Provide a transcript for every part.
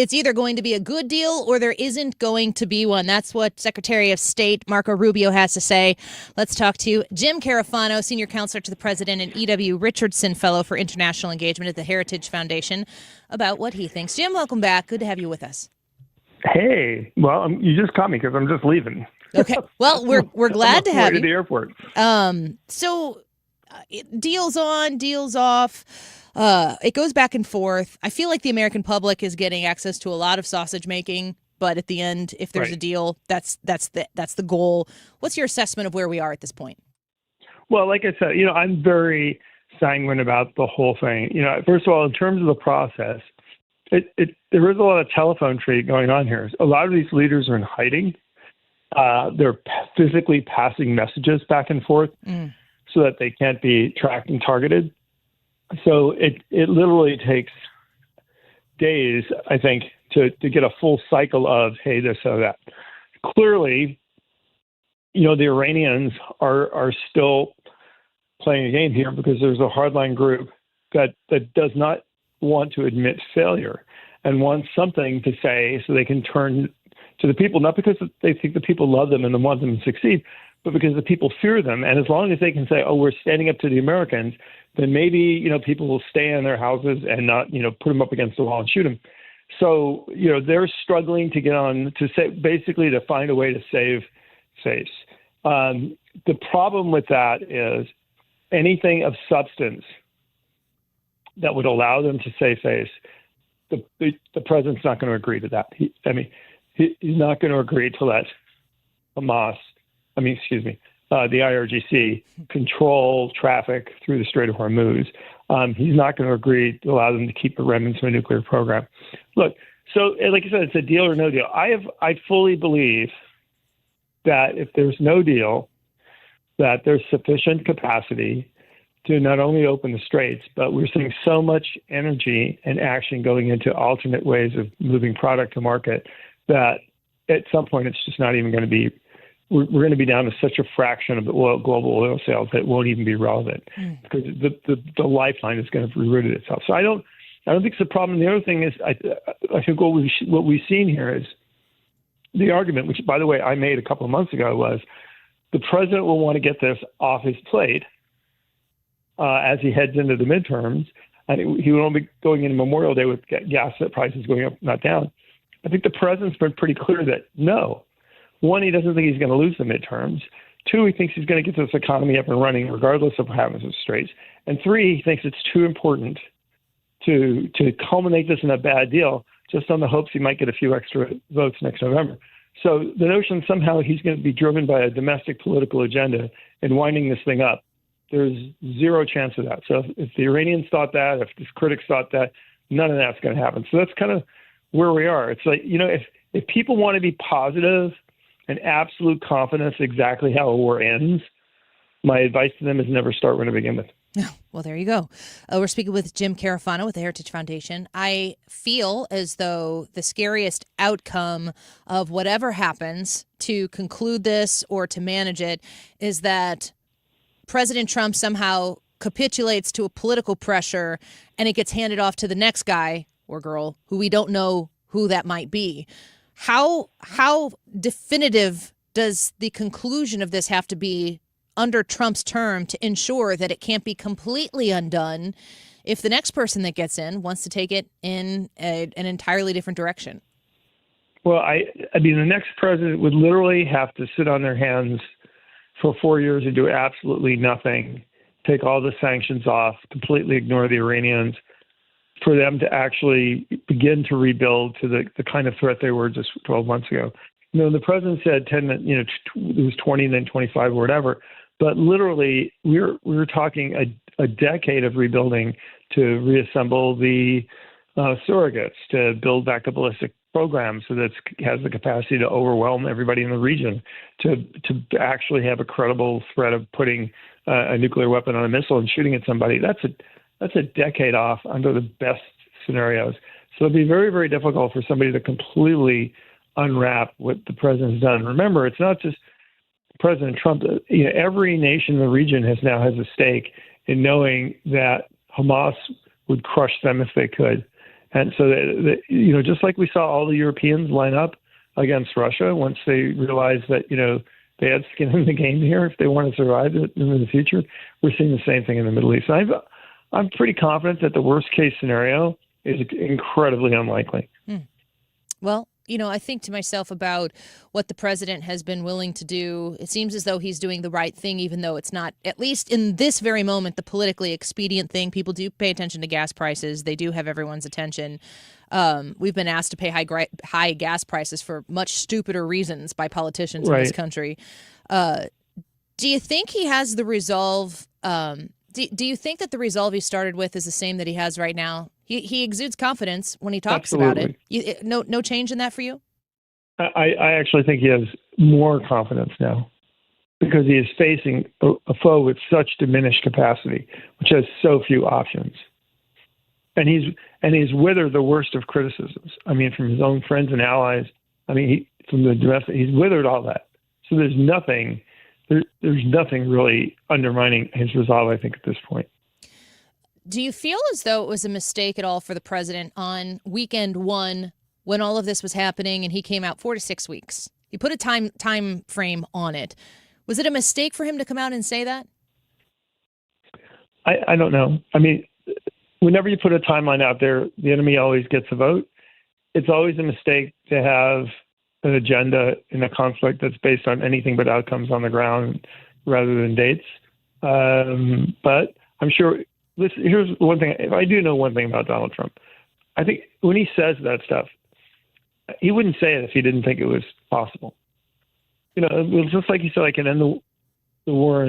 It's either going to be a good deal or there isn't going to be one. That's what Secretary of State Marco Rubio has to say. Let's talk to Jim Carafano, Senior Counselor to the President and E.W. Richardson Fellow for International Engagement at the Heritage Foundation, about what he thinks. Jim, welcome back. Good to have you with us. Hey, well, you just caught me because I'm just leaving. Okay. Well, we're glad to have you. To the airport. So deals on, deals off. It goes back and forth. I feel like the American public is getting access to a lot of sausage making, but at the end, if there's a deal, that's the goal. What's your assessment of where we are at this point? Well, like I said, I'm very sanguine about the whole thing. First of all, in terms of the process, there is a lot of telephone trade going on here. A lot of these leaders are in hiding. They're physically passing messages back and forth so that they can't be tracked and targeted. So it literally takes days, I think, to get a full cycle of, hey, this or that. Clearly, the Iranians are still playing a game here because there's a hardline group that does not want to admit failure and wants something to say so they can turn to the people, not because they think the people love them and want them to succeed, but because the people fear them. And as long as they can say, oh, we're standing up to the Americans, then maybe, people will stay in their houses and not, put them up against the wall and shoot them. So, they're struggling to get on to say, basically to find a way to save face. The problem with that is anything of substance that would allow them to save face, the president's not going to agree to that. He's not going to agree to let the IRGC control traffic through the Strait of Hormuz. He's not going to agree to allow them to keep the remnants of a nuclear program. Look, so like I said, it's a deal or no deal. I fully believe that if there's no deal, that there's sufficient capacity to not only open the straits, but we're seeing so much energy and action going into alternate ways of moving product to market that at some point it's just not even going to be. We're going to be down to such a fraction of the global oil sales that it won't even be relevant because the lifeline is going to have rerouted itself. So I don't think it's a problem. The other thing is I think what we've seen here is the argument, which by the way I made a couple of months ago, was the president will want to get this off his plate as he heads into the midterms, and he will only be going into Memorial Day with gas prices going up, not down. I think the president's been pretty clear that no. One, he doesn't think he's going to lose the midterms. Two, he thinks he's going to get this economy up and running regardless of what happens with straits. And three, he thinks it's too important to culminate this in a bad deal just on the hopes he might get a few extra votes next November. So the notion somehow he's going to be driven by a domestic political agenda in winding this thing up, there's zero chance of that. So if the Iranians thought that, if the critics thought that, none of that's going to happen. So that's kind of where we are. It's like, if people want to be positive and absolute confidence exactly how a war ends, my advice to them is never start when to begin with. Well, there you go. We're speaking with Jim Carafano with the Heritage Foundation. I feel as though the scariest outcome of whatever happens to conclude this or to manage it is that President Trump somehow capitulates to a political pressure and it gets handed off to the next guy or girl who we don't know who that might be. How definitive does the conclusion of this have to be under Trump's term to ensure that it can't be completely undone if the next person that gets in wants to take it in an entirely different direction? Well, the next president would literally have to sit on their hands for 4 years and do absolutely nothing, take all the sanctions off, completely ignore the Iranians, for them to actually begin to rebuild to the kind of threat they were just 12 months ago. The president said 10, it was 20 and then 25 or whatever, but literally we're talking a decade of rebuilding to reassemble the surrogates, to build back a ballistic program so that it has the capacity to overwhelm everybody in the region, to actually have a credible threat of putting a nuclear weapon on a missile and shooting at somebody. That's a decade off under the best scenarios. So it'd be very, very difficult for somebody to completely unwrap what the president's done. Remember, it's not just President Trump. Every nation in the region has a stake in knowing that Hamas would crush them if they could. And so, just like we saw all the Europeans line up against Russia once they realized that, they had skin in the game here if they want to survive in the future, we're seeing the same thing in the Middle East. I'm pretty confident that the worst case scenario is incredibly unlikely. Well, I think to myself about what the president has been willing to do. It seems as though he's doing the right thing, even though it's not, at least in this very moment, the politically expedient thing. People do pay attention to gas prices. They do have everyone's attention. We've been asked to pay high gas prices for much stupider reasons by politicians in this country. Do you think he has the resolve? Do you think that the resolve he started with is the same that he has right now? He exudes confidence when he talks about it. No change in that for you? I actually think he has more confidence now because he is facing a foe with such diminished capacity, which has so few options. And he's withered the worst of criticisms. I mean, from his own friends and allies. I mean, from the domestic, he's withered all that. So there's nothing really undermining his resolve, I think, at this point. Do you feel as though it was a mistake at all for the president on weekend one when all of this was happening and he came out 4 to 6 weeks? He put a time frame on it. Was it a mistake for him to come out and say that? I don't know. I mean, whenever you put a timeline out there, the enemy always gets a vote. It's always a mistake to have an agenda in a conflict that's based on anything but outcomes on the ground rather than dates. But I'm sure, here's one thing. If I do know one thing about Donald Trump, I think when he says that stuff, he wouldn't say it if he didn't think it was possible. It was just like he said, I can end the war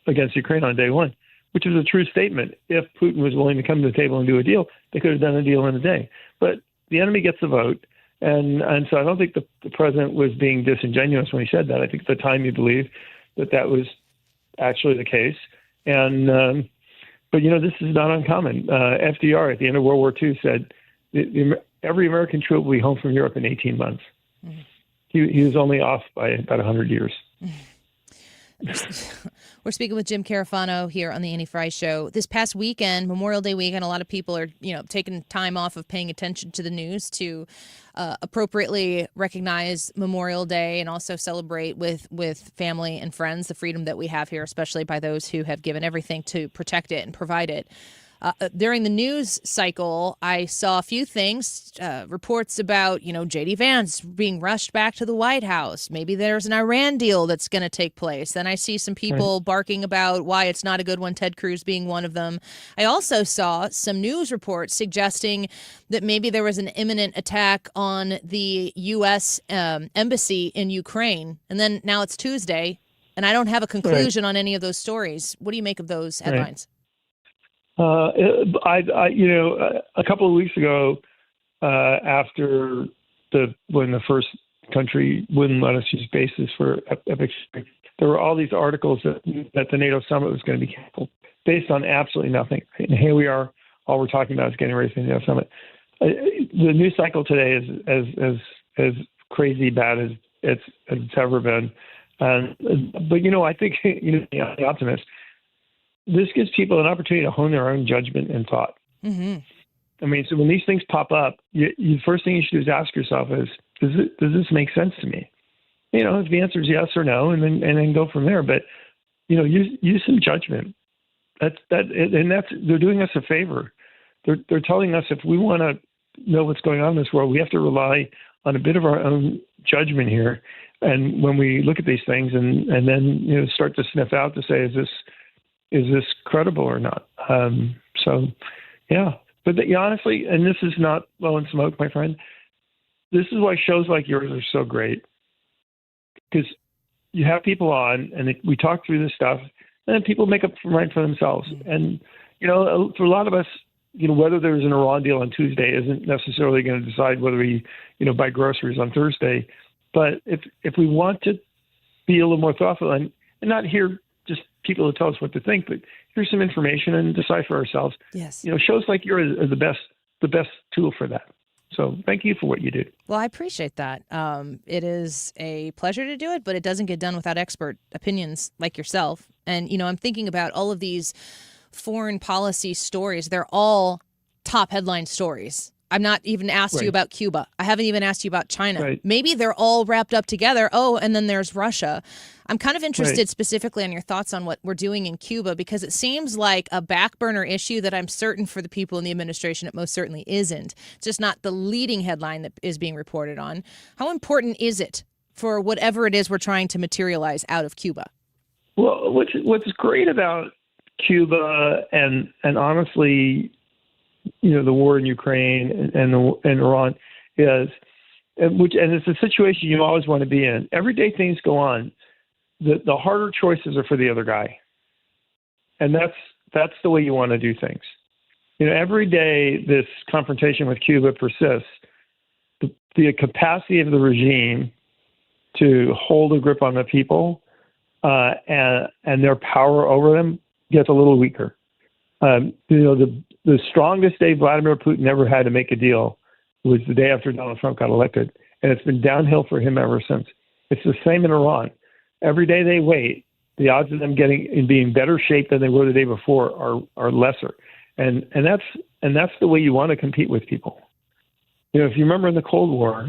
against Ukraine on day one, which is a true statement. If Putin was willing to come to the table and do a deal, they could have done a deal in a day. But the enemy gets the vote. And so I don't think the president was being disingenuous when he said that. I think at the time he believed that was actually the case. And but this is not uncommon. FDR at the end of World War II said every American troop will be home from Europe in 18 months. Mm-hmm. He was only off by about 100 years. We're speaking with Jim Carafano here on the Annie Frey Show. This past weekend, Memorial Day weekend, a lot of people are, taking time off of paying attention to the news to appropriately recognize Memorial Day and also celebrate with family and friends the freedom that we have here, especially by those who have given everything to protect it and provide it. During the news cycle, I saw a few things, reports about, J.D. Vance being rushed back to the White House. Maybe there's an Iran deal that's going to take place. Then I see some people barking about why it's not a good one, Ted Cruz being one of them. I also saw some news reports suggesting that maybe there was an imminent attack on the U.S. Embassy in Ukraine. And then now it's Tuesday, and I don't have a conclusion on any of those stories. What do you make of those headlines? A couple of weeks ago, after when the first country wouldn't let us use bases for epic, there were all these articles that the NATO summit was going to be canceled based on absolutely nothing. And here we are, all we're talking about is getting ready for the NATO summit. The news cycle today is as crazy bad as it's ever been. But I think the optimist. This gives people an opportunity to hone their own judgment and thought. Mm-hmm. I mean, so when these things pop up, the first thing you should do is ask yourself is, does this make sense to me? If the answer is yes or no, and then go from there. But, use some judgment. They're doing us a favor. They're telling us if we want to know what's going on in this world, we have to rely on a bit of our own judgment here. And when we look at these things and then, start to sniff out to say, is this credible or not? But honestly, and this is not blowing smoke, my friend, this is why shows like yours are so great. Because you have people on and we talk through this stuff and then people make up right for themselves. And, for a lot of us, whether there's an Iran deal on Tuesday isn't necessarily going to decide whether we, buy groceries on Thursday. But if we want to be a little more thoughtful and not hear just people to tell us what to think, but here's some information and decide for ourselves. Yes. Shows like yours are the best tool for that. So thank you for what you do. Well, I appreciate that. It is a pleasure to do it, but it doesn't get done without expert opinions like yourself. And, I'm thinking about all of these foreign policy stories. They're all top headline stories I'm not even asked you about Cuba. I haven't even asked you about China. Right. Maybe they're all wrapped up together. Oh, and then there's Russia. I'm kind of interested specifically on your thoughts on what we're doing in Cuba, because it seems like a back burner issue that I'm certain for the people in the administration it most certainly isn't. It's just not the leading headline that is being reported on. How important is it for whatever it is we're trying to materialize out of Cuba? Well, what's great about Cuba and honestly, the war in Ukraine and Iran is, and it's a situation you always want to be in. Every day things go on, the harder choices are for the other guy, and that's the way you want to do things. Every day this confrontation with Cuba persists. The capacity of the regime to hold a grip on the people and their power over them gets a little weaker. The strongest day Vladimir Putin ever had to make a deal was the day after Donald Trump got elected, and it's been downhill for him ever since. It's the same in Iran. Every day they wait, the odds of them being better shape than they were the day before are lesser, and that's the way you want to compete with people. If you remember in the Cold War,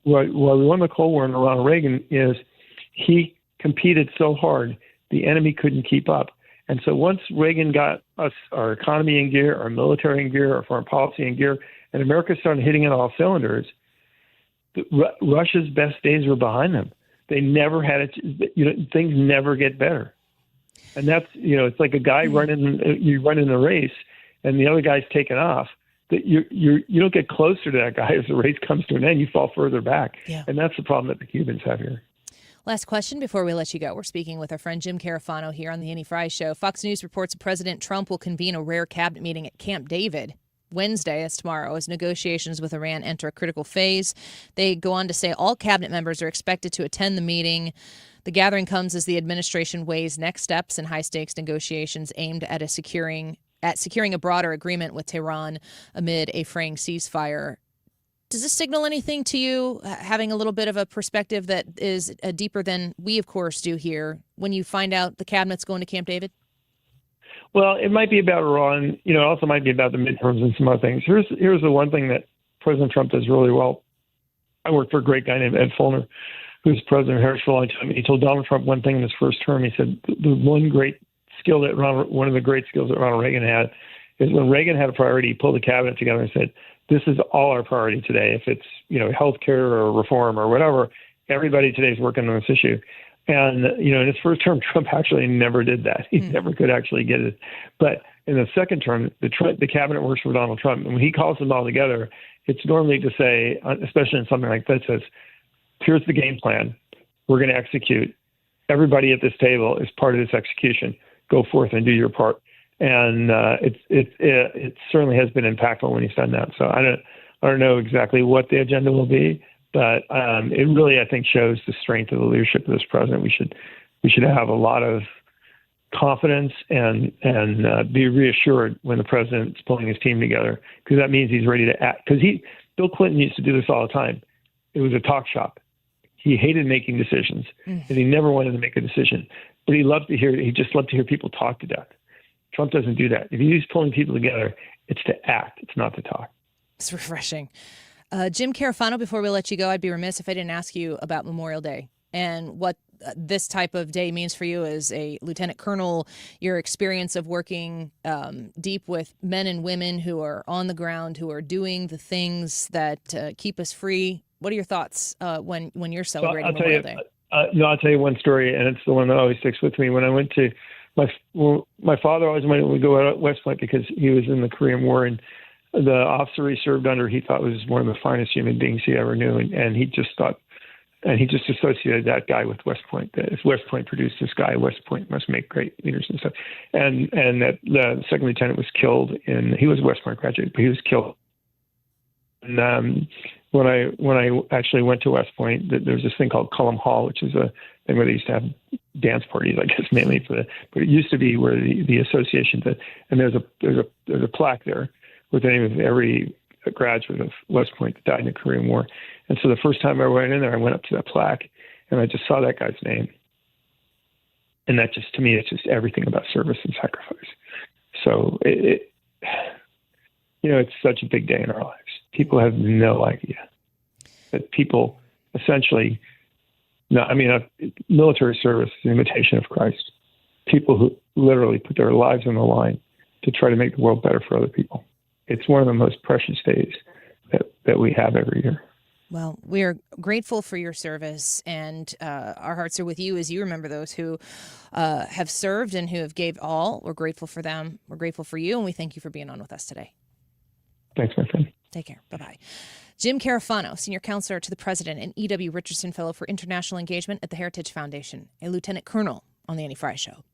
why we won the Cold War in Ronald Reagan is he competed so hard the enemy couldn't keep up. And so once Reagan got us, our economy in gear, our military in gear, our foreign policy in gear, and America started hitting on all cylinders, Russia's best days were behind them. They never had it. Things never get better. And that's, it's like a guy you run in a race and the other guy's taken off. That you don't get closer to that guy as the race comes to an end. You fall further back. Yeah. And that's the problem that the Cubans have here. Last question before we let you go. We're speaking with our friend Jim Carafano here on the Annie Frey Show. Fox News reports President Trump will convene a rare cabinet meeting at Camp David Wednesday, that's tomorrow, as negotiations with Iran enter a critical phase. They go on to say all cabinet members are expected to attend the meeting. The gathering comes as the administration weighs next steps in high-stakes negotiations aimed at securing a broader agreement with Tehran amid a fraying ceasefire. Does this signal anything to you, having a little bit of a perspective that is deeper than we, of course, do here, when you find out the cabinet's going to Camp David? Well, it might be about Iran. It also might be about the midterms and some other things. Here's the one thing that President Trump does really well. I worked for a great guy named Ed Fulner, who's president of Harris for a long time. He told Donald Trump one thing in his first term. He said one of the great skills that Ronald Reagan had is when Reagan had a priority, he pulled the cabinet together and said, this is all our priority today. If it's, healthcare or reform or whatever, everybody today is working on this issue. And, in his first term, Trump actually never did that. He never could actually get it. But in the second term, the cabinet works for Donald Trump. And when he calls them all together, it's normally to say, especially in something like this, says, here's the game plan. We're going to execute. Everybody at this table is part of this execution. Go forth and do your part. And it certainly has been impactful when he's done that. So I don't know exactly what the agenda will be, but it really, I think, shows the strength of the leadership of this president. We should have a lot of confidence and be reassured when the president's pulling his team together, because that means he's ready to act. Because Bill Clinton used to do this all the time. It was a talk shop. He hated making decisions, and he never wanted to make a decision. But he just loved to hear people talk to death. Trump doesn't do that. If he's pulling people together, it's to act. It's not to talk. It's refreshing. Jim Carafano, before we let you go, I'd be remiss if I didn't ask you about Memorial Day and what this type of day means for you as a lieutenant colonel, your experience of working deep with men and women who are on the ground, who are doing the things that keep us free. What are your thoughts when you're celebrating Memorial Day? I'll tell you one story, and it's the one that always sticks with me. When I went to my father always wanted to go out at West Point because he was in the Korean War, and the officer he served under, he thought was one of the finest human beings he ever knew. And he just associated that guy with West Point. That if West Point produced this guy, West Point must make great leaders and stuff. And that the second lieutenant was killed he was a West Point graduate, but he was killed. And when I actually went to West Point, there was this thing called Cullum Hall, which is a thing where they used to have dance parties, I guess, mainly but it used to be where the association and there's a plaque there with the name of every graduate of West Point that died in the Korean War. And so the first time I went in there, I went up to that plaque and I just saw that guy's name. And that just, to me, it's just everything about service and sacrifice. So it's such a big day in our lives. People have no idea that people essentially, military service is an imitation of Christ. People who literally put their lives on the line to try to make the world better for other people. It's one of the most precious days that we have every year. Well, we are grateful for your service, and our hearts are with you as you remember those who have served and who have gave all. We're grateful for them. We're grateful for you, and we thank you for being on with us today. Thanks, my friend. Take care. Bye-bye. Jim Carafano, Senior Counselor to the President and E.W. Richardson Fellow for International Engagement at the Heritage Foundation, a Lieutenant Colonel on the Annie Frey Show.